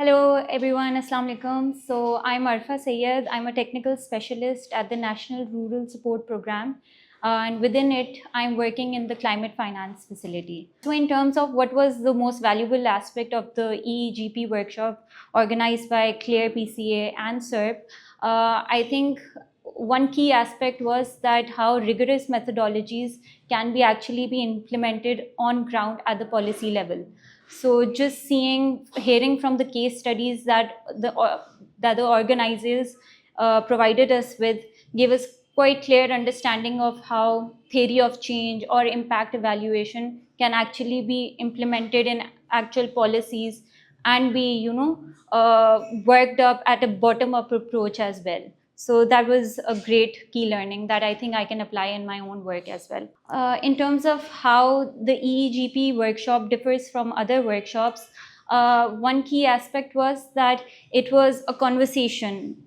Hello everyone, Assalamu alaikum. So I'm Arfa Sayed. I'm a technical specialist at the National Rural Support Program. And within it, I'm working in the climate finance facility. So in terms of what was the most valuable aspect of the EEGP workshop organized by CLEAR PCA and SERP, I think one key aspect was that how rigorous methodologies can be actually be implemented on ground at the policy level. So just hearing from the case studies that the organizers provided us with gave us quite clear understanding of how theory of change or impact evaluation can actually be implemented in actual policies and be, worked up at a bottom-up approach as well. So that was a great key learning that I think I can apply in my own work as well. In terms of how the EEGP workshop differs from other workshops, one key aspect was that it was a conversation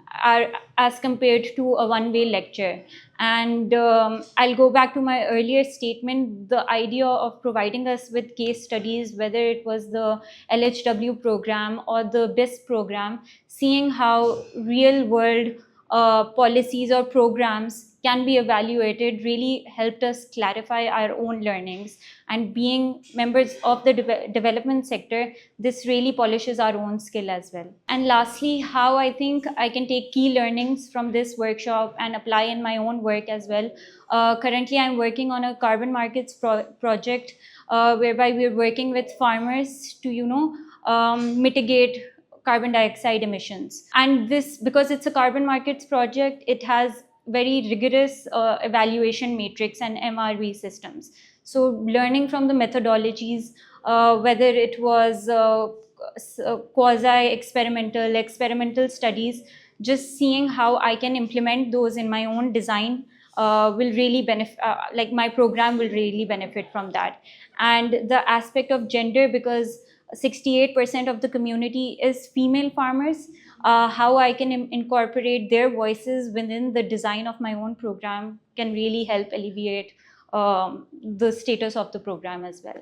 as compared to a one-way lecture. And I'll go back to my earlier statement, the idea of providing us with case studies, whether it was the LHW program or the BIS program, seeing how real world policies or programs can be evaluated really helped us clarify our own learnings. And being members of the development sector, this really polishes our own skill as well. And lastly, how I think I can take key learnings from this workshop and apply in my own work as well. Currently, I'm working on a carbon markets project whereby we're working with farmers to, mitigate carbon dioxide emissions. And this, because it's a carbon markets project, it has very rigorous evaluation matrix and MRV systems. So learning from the methodologies, whether it was experimental studies, just seeing how I can implement those in my own design will really benefit, like my program will really benefit from that. And the aspect of gender, because 68% of the community is female farmers, how I can incorporate their voices within the design of my own program can really help alleviate the status of the program as well.